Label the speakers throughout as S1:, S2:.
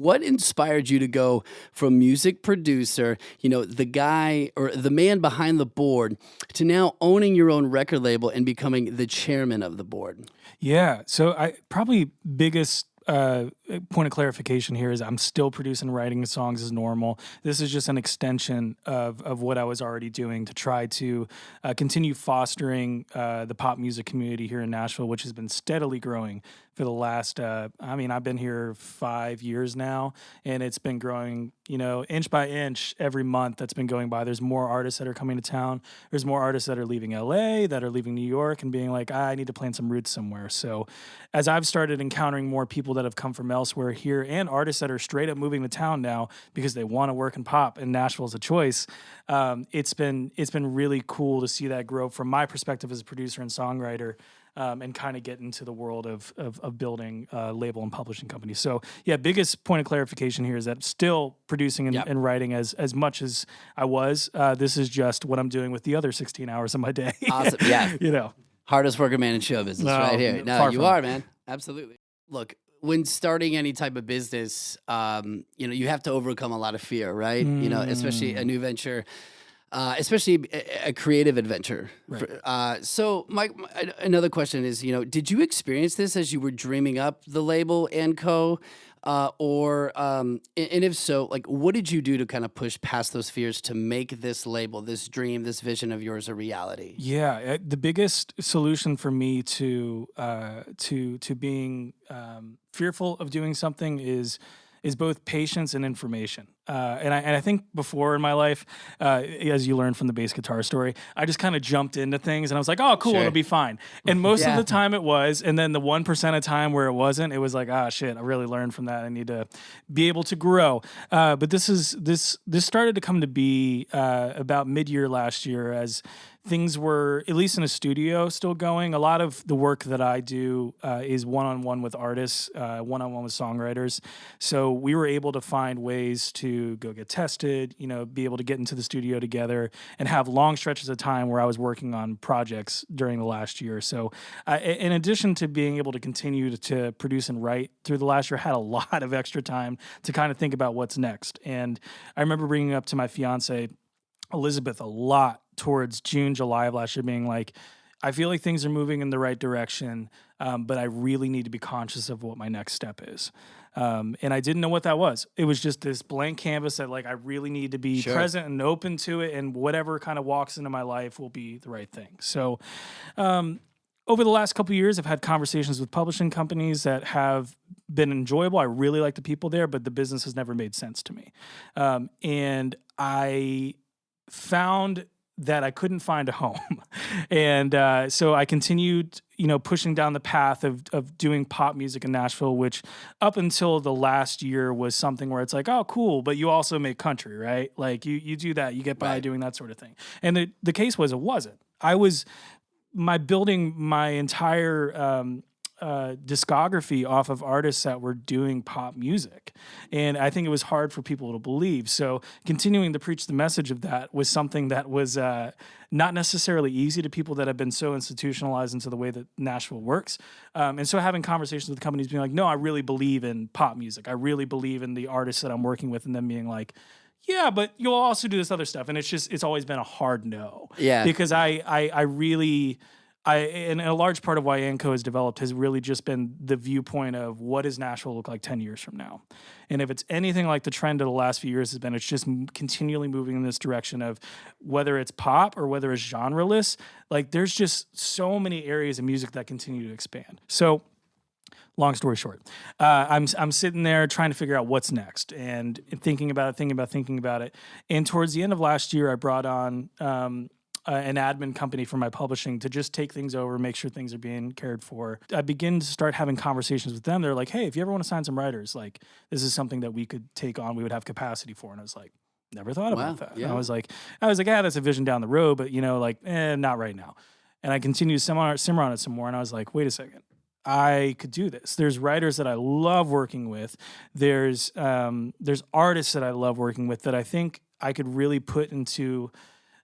S1: What inspired you to go from music producer, the guy or the man behind the board, to now owning your own record label and becoming the chairman of the board?
S2: Yeah. So I probably biggest point of clarification here is I'm still producing and writing songs as normal. This is just an extension of what I was already doing to try to continue fostering the pop music community here in Nashville, which has been steadily growing for the last, I've been here 5 years now, and it's been growing, inch by inch every month that's been going by. There's more artists that are coming to town. There's more artists that are leaving LA, that are leaving New York and being like, I need to plant some roots somewhere. So as I've started encountering more people that have come from elsewhere here and artists that are straight up moving to town now because they want to work in pop and Nashville's a choice, it's been really cool to see that grow from my perspective as a producer and songwriter. And kind of get into the world of building a label and publishing company. So yeah, biggest point of clarification here is that I'm still producing and writing as much as I was. This is just what I'm doing with the other 16 hours of my day.
S1: Awesome. Yeah. Hardest working man in show business right here. No, you are, man. Absolutely. Look, when starting any type of business, you have to overcome a lot of fear, right? Especially a new venture. Especially a creative adventure.
S2: Right.
S1: So, Mike, another question is, did you experience this as you were dreaming up the label and co? And if so, like, what did you do to kind of push past those fears to make this label, this dream, this vision of yours a reality?
S2: Yeah, the biggest solution for me to being fearful of doing something is both patience and information. And I think before in my life, as you learned from the bass guitar story, I just kind of jumped into things and I was like, oh, cool,
S1: Sure.
S2: it'll be fine. And most of the time it was. And then the 1% of time where it wasn't, it was like, shit, I really learned from that. I need to be able to grow. But this started to come to be about mid-year last year as things were, at least in a studio, still going. A lot of the work that I do is one-on-one with artists, one-on-one with songwriters. So we were able to find ways to go get tested, be able to get into the studio together and have long stretches of time where I was working on projects during the last year. So in addition to being able to continue to produce and write through the last year, I had a lot of extra time to kind of think about what's next. And I remember bringing up to my fiance, Elizabeth, a lot towards June, July of last year, being like, I feel like things are moving in the right direction, but I really need to be conscious of what my next step is. And I didn't know what that was. It was just this blank canvas that like I really need to be present and open to it, and whatever kind of walks into my life will be the right thing. So over the last couple of years, I've had conversations with publishing companies that have been enjoyable. I really like the people there, but the business has never made sense to me. And I found that I couldn't find a home. And so I continued, pushing down the path of doing pop music in Nashville, which up until the last year was something where it's like, oh, cool, but you also make country, right? Like you do that, you get by doing that sort of thing. And the case was, it wasn't. I was building my entire discography off of artists that were doing pop music. And I think it was hard for people to believe. So continuing to preach the message of that was something that was not necessarily easy to people that have been so institutionalized into the way that Nashville works. And so having conversations with companies being like, no, I really believe in pop music. I really believe in the artists that I'm working with, and them being like, yeah, but you'll also do this other stuff. And it's always been a hard no.
S1: Yeah.
S2: Because and a large part of why Anco has developed has really just been the viewpoint of what does Nashville look like 10 years from now? And if it's anything like the trend of the last few years has been, it's just continually moving in this direction of whether it's pop or whether it's genreless, like there's just so many areas of music that continue to expand. So long story short, I'm sitting there trying to figure out what's next and thinking about it. And towards the end of last year, I brought on an admin company for my publishing to just take things over, make sure things are being cared for. I begin to start having conversations with them. They're like, hey, if you ever want to sign some writers, like this is something that we could take on, we would have capacity for. And I was like, never thought about that. Yeah. And I was like, that's a vision down the road, but not right now. And I continued to simmer on it some more. And I was like, wait a second. I could do this. There's writers that I love working with. There's artists that I love working with that I think I could really put into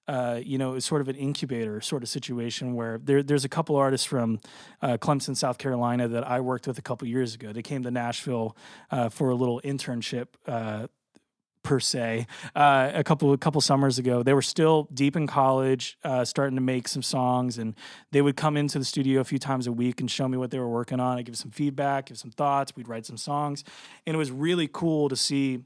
S2: it's sort of an incubator sort of situation where there's a couple artists from Clemson, South Carolina that I worked with a couple years ago. They came to Nashville for a little internship per se, a couple summers ago. They were still deep in college, starting to make some songs, and they would come into the studio a few times a week and show me what they were working on. I'd give some feedback, give some thoughts. We'd write some songs, and it was really cool to see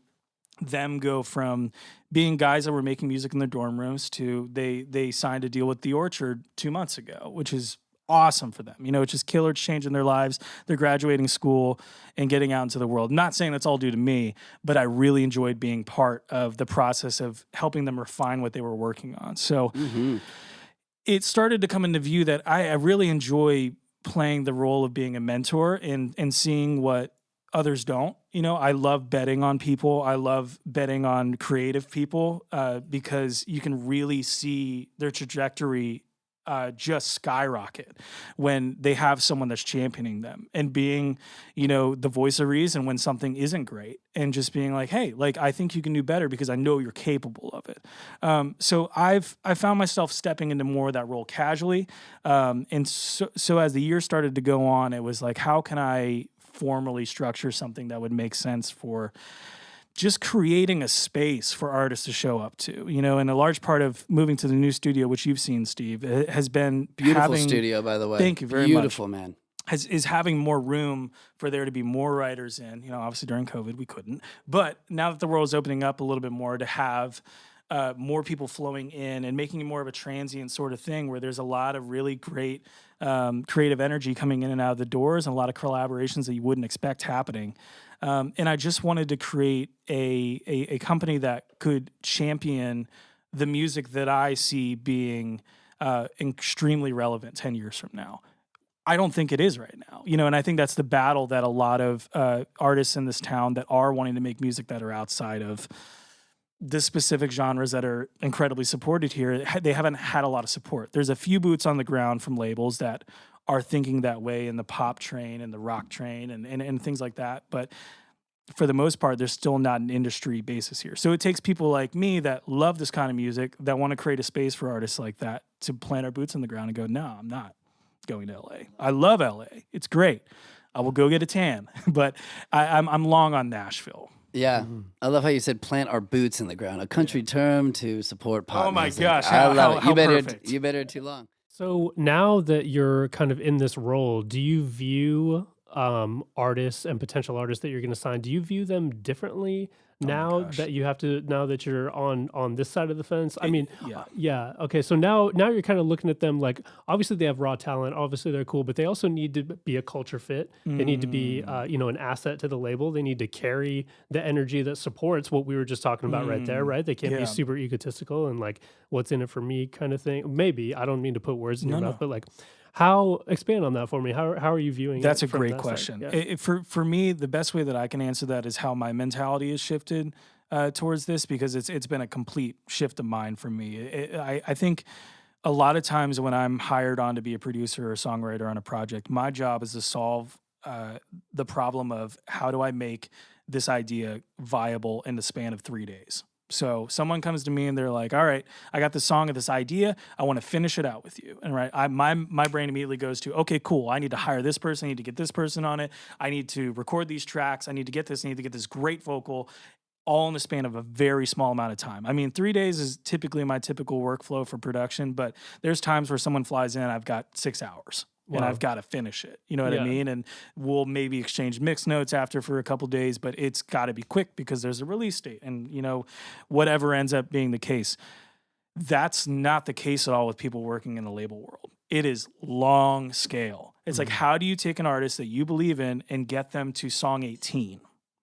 S2: them go from being guys that were making music in their dorm rooms to they signed a deal with The Orchard 2 months ago, which is awesome for them. It's just killer. It's changing their lives. They're graduating school and getting out into the world. Not saying that's all due to me, but I really enjoyed being part of the process of helping them refine what they were working on. So it started to come into view that I really enjoy playing the role of being a mentor and seeing what others don't. I love betting on people. I love betting on creative people because you can really see their trajectory just skyrocket when they have someone that's championing them and being, the voice of reason when something isn't great and just being like, hey, like, I think you can do better because I know you're capable of it. So I found myself stepping into more of that role casually. And so as the year started to go on, it was like, how can I formally structure something that would make sense for just creating a space for artists to show up to, and a large part of moving to the new studio, which you've seen, Steve, has been
S1: beautiful studio, by the way.
S2: Thank you very
S1: beautiful,
S2: much.
S1: Man.
S2: Is having more room for there to be more writers in, obviously during COVID we couldn't, but now that the world is opening up a little bit more to have more people flowing in and making it more of a transient sort of thing where there's a lot of really great creative energy coming in and out of the doors and a lot of collaborations that you wouldn't expect happening. And I just wanted to create a company that could champion the music that I see being extremely relevant 10 years from now. I don't think it is right now, and I think that's the battle that a lot of artists in this town that are wanting to make music that are outside of the specific genres that are incredibly supported here, they haven't had a lot of support. There's a few boots on the ground from labels that are thinking that way in the pop train and the rock train and things like that. But for the most part, there's still not an industry basis here. So it takes people like me that love this kind of music, that want to create a space for artists like that to plant our boots on the ground and go, no, I'm not going to LA. I love LA. It's great. I will go get a tan, but I'm long on Nashville.
S1: Yeah, I love how you said plant our boots in the ground, a country term to support pop
S2: Oh my
S1: music.
S2: gosh,
S1: I love it.
S2: perfect.
S1: You better too long.
S3: So now that you're kind of in this role, do you view artists and potential artists that you're going to sign, do you view them differently now that you're on this side of the fence? I mean, yeah. Okay. So now you're kind of looking at them like, obviously they have raw talent, obviously they're cool, but they also need to be a culture fit. They need to be, an asset to the label. They need to carry the energy that supports what we were just talking about right there, right? They can't be super egotistical and like, what's in it for me kind of thing. Maybe, I don't mean to put words in your mouth, but like, expand on that for me. How are you viewing
S2: That's
S3: it?
S2: That's a great question.
S3: Yeah.
S2: For me, the best way that I can answer that is how my mentality has shifted towards this, because it's been a complete shift of mind for me. I think a lot of times when I'm hired on to be a producer or a songwriter on a project, my job is to solve the problem of how do I make this idea viable in the span of 3 days. So someone comes to me and they're like, all right, I got this song of this idea. I want to finish it out with you. And my brain immediately goes to, okay, cool. I need to hire this person. I need to get this person on it. I need to record these tracks. I need to get this great vocal, all in the span of a very small amount of time. I mean, 3 days is typically my typical workflow for production, but there's times where someone flies in, I've got 6 hours. Wow. And I've got to finish it. You know what I mean? And we'll maybe exchange mix notes after for a couple days, but it's got to be quick because there's a release date and, whatever ends up being the case. That's not the case at all with people working in the label world. It is long scale. It's like, how do you take an artist that you believe in and get them to song 18?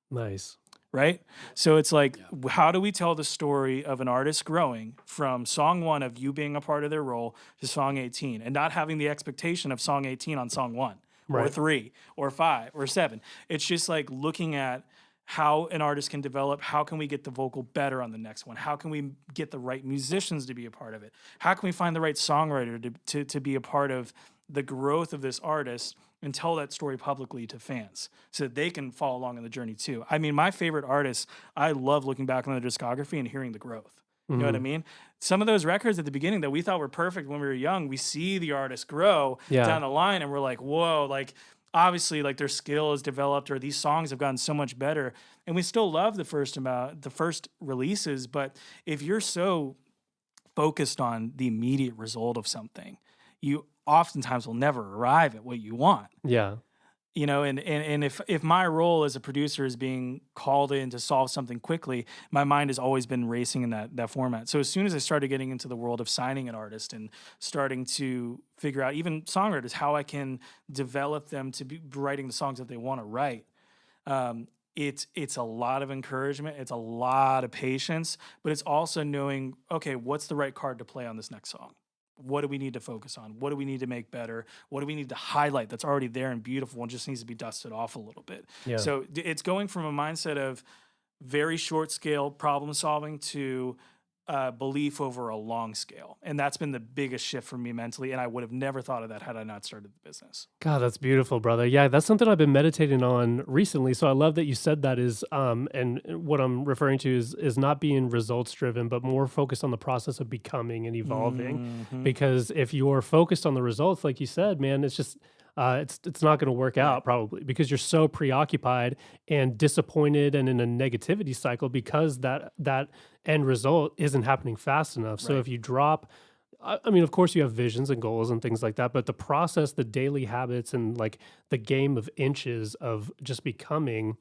S3: Nice.
S2: Right? So it's like, how do we tell the story of an artist growing from song 1 of you being a part of their role to song 18 and not having the expectation of song 18 on song 1 or 3 or 5 or 7. It's just like looking at how an artist can develop. How can we get the vocal better on the next one? How can we get the right musicians to be a part of it? How can we find the right songwriter to be a part of the growth of this artist and tell that story publicly to fans so that they can follow along on the journey too? I mean, my favorite artists, I love looking back on their discography and hearing the growth You know what I mean? Some of those records at the beginning that we thought were perfect when we were young, we see the artist grow down the line and we're like, whoa, like obviously like their skill is developed or these songs have gotten so much better. And we still love the first releases, but if you're so focused on the immediate result of something, you oftentimes will never arrive at what you want.
S3: Yeah.
S2: You know, and if my role as a producer is being called in to solve something quickly, my mind has always been racing in that format. So as soon as I started getting into the world of signing an artist and starting to figure out even songwriters, how I can develop them to be writing the songs that they want to write, it's a lot of encouragement. It's a lot of patience, but it's also knowing, okay, what's the right card to play on this next song? What do we need to focus on? What do we need to make better? What do we need to highlight that's already there and beautiful and just needs to be dusted off a little bit?
S3: Yeah.
S2: So it's going from a mindset of very short scale problem solving to belief over a long scale. And that's been the biggest shift for me mentally. And I would have never thought of that had I not started the business.
S3: God, that's beautiful, brother. Yeah, that's something I've been meditating on recently. So I love that you said that is, and what I'm referring to is not being results driven, but more focused on the process of becoming and evolving. Because if you're focused on the results, like you said, man, it's just, it's not going to work out probably because you're so preoccupied and disappointed and in a negativity cycle because that end result isn't happening fast enough. So if you drop, I mean, of course you have visions and goals and things like that, but the process, the daily habits and like the game of inches of just becoming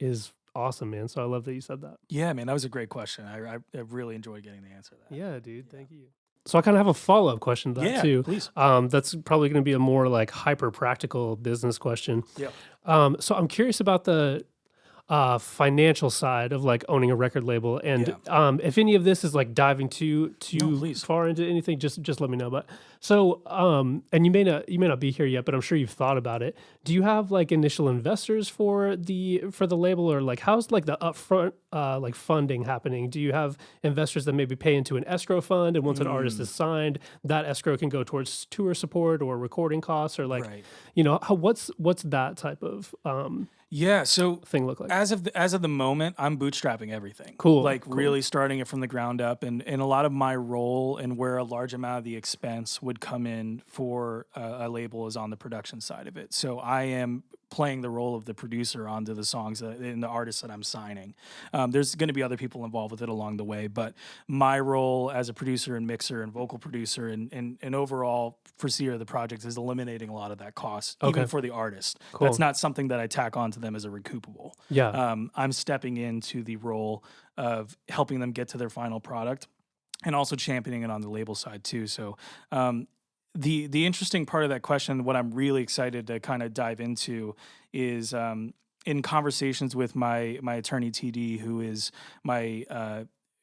S3: is awesome, man. So I love that you said that.
S2: Yeah, man, that was a great question. I really enjoyed getting the answer to that.
S3: Yeah, dude. Thank you. So I kind of have a follow-up question to that too.
S2: Please.
S3: That's probably going to be a more like hyper practical business question.
S2: Yeah.
S3: So I'm curious about the financial side of like owning a record label, and if any of this is like diving too far into anything, just let me know. But so and you may not be here yet, but I'm sure you've thought about it. Do you have like initial investors for the label, or like how's like the upfront like funding happening? Do you have investors that maybe pay into an escrow fund, and once an artist is signed, that escrow can go towards tour support or recording costs, or like you know what's that type of
S2: so
S3: thing look like?
S2: As of the moment, I'm bootstrapping everything.
S3: Cool.
S2: Like really starting it from the ground up, and a lot of my role and where a large amount of the expense would come in for a label is on the production side of it. So I am playing the role of the producer onto the songs and the artists that I'm signing. There's going to be other people involved with it along the way, but my role as a producer and mixer and vocal producer and overall foreseer of the project is eliminating a lot of that cost, even for the artist.
S3: Cool.
S2: That's not something that I tack on to them as a recoupable.
S3: Yeah.
S2: I'm stepping into the role of helping them get to their final product and also championing it on the label side too. So the interesting part of that question, what I'm really excited to kind of dive into is in conversations with my attorney TD, who is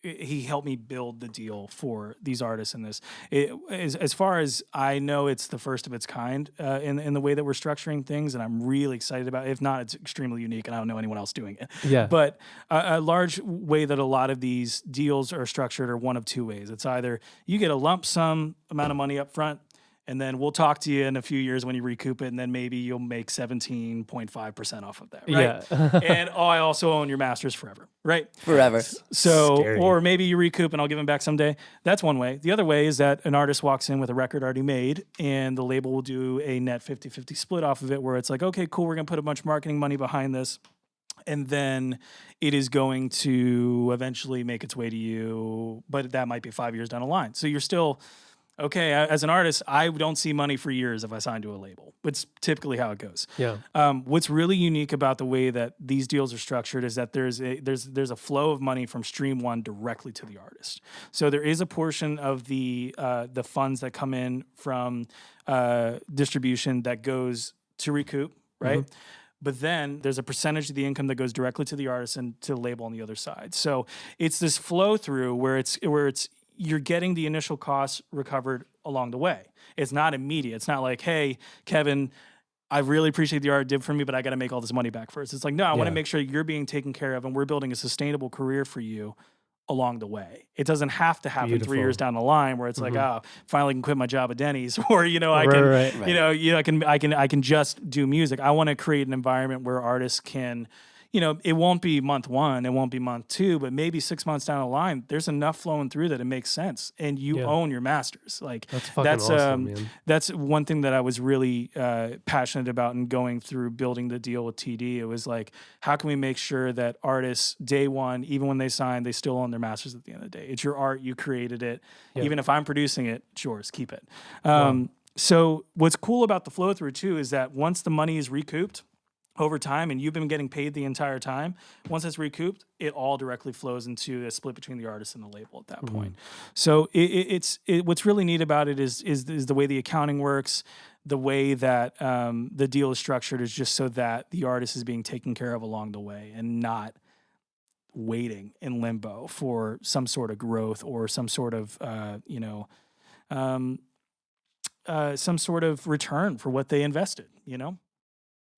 S2: he helped me build the deal for these artists in this. As far as I know, it's the first of its kind in the way that we're structuring things, and I'm really excited about it. If not, it's extremely unique, and I don't know anyone else doing it.
S3: Yeah.
S2: But a large way that a lot of these deals are structured are one of two ways. It's either you get a lump sum amount of money up front, and then we'll talk to you in a few years when you recoup it, and then maybe you'll make 17.5% off of that, right?
S3: Yeah.
S2: And I also own your masters forever, right?
S1: Forever.
S2: So,
S3: Scary.
S2: or maybe you recoup and I'll give them back someday. That's one way. The other way is that an artist walks in with a record already made, and the label will do a net 50-50 split off of it, where it's like, okay, cool, we're going to put a bunch of marketing money behind this, and then it is going to eventually make its way to you, but that might be 5 years down the line. So you're still... Okay, as an artist, I don't see money for years if I sign to a label. It's typically how it goes.
S3: Yeah.
S2: What's really unique about the way that these deals are structured is that there's a flow of money from stream one directly to the artist. So there is a portion of the funds that come in from distribution that goes to recoup, right? Mm-hmm. But then there's a percentage of the income that goes directly to the artist and to the label on the other side. So it's this flow through where it's you're getting the initial costs recovered along the way. It's not immediate. It's not like, hey, Kevin, I really appreciate the art it did for me, but I got to make all this money back first. It's like, no, I want to make sure you're being taken care of and we're building a sustainable career for you along the way. It doesn't have to happen 3 years down the line where it's like, finally can quit my job at Denny's, or I can just do music. I want to create an environment where artists can, it won't be month 1, it won't be month 2, but maybe 6 months down the line, there's enough flowing through that it makes sense, and you own your masters. Like
S3: that's fucking awesome, man.
S2: That's one thing that I was really passionate about in going through building the deal with TD. It was like, how can we make sure that artists day one, even when they sign, they still own their masters at the end of the day? It's your art, you created it. Even if I'm producing it, it's yours, keep it. So what's cool about the flow through too is that once the money is recouped over time and you've been getting paid the entire time, once it's recouped, it all directly flows into a split between the artist and the label at that point. So it's what's really neat about it is the way the accounting works, the way that the deal is structured is just so that the artist is being taken care of along the way and not waiting in limbo for some sort of growth or some sort of some sort of return for what they invested,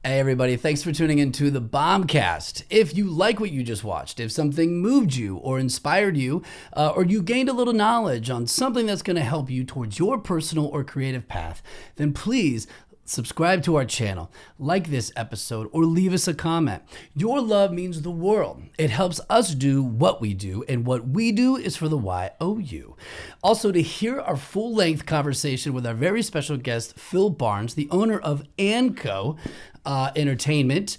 S1: Hey everybody, thanks for tuning into the BOMBCAST. If you like what you just watched, if something moved you or inspired you, or you gained a little knowledge on something that's going to help you towards your personal or creative path, then please subscribe to our channel, like this episode, or leave us a comment. Your love means the world. It helps us do what we do, and what we do is for the YOU. Also, to hear our full-length conversation with our very special guest, Phil Barnes, the owner of & Entertainment,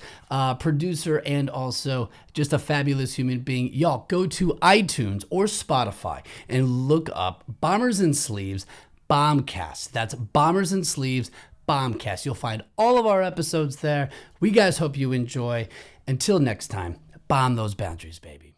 S1: producer, and also just a fabulous human being, y'all go to iTunes or Spotify and look up Bombers and Sleeves BOMBCAST. That's Bombers and Sleeves BOMBCAST. You'll find all of our episodes there. We guys hope you enjoy. Until next time, bomb those boundaries, baby.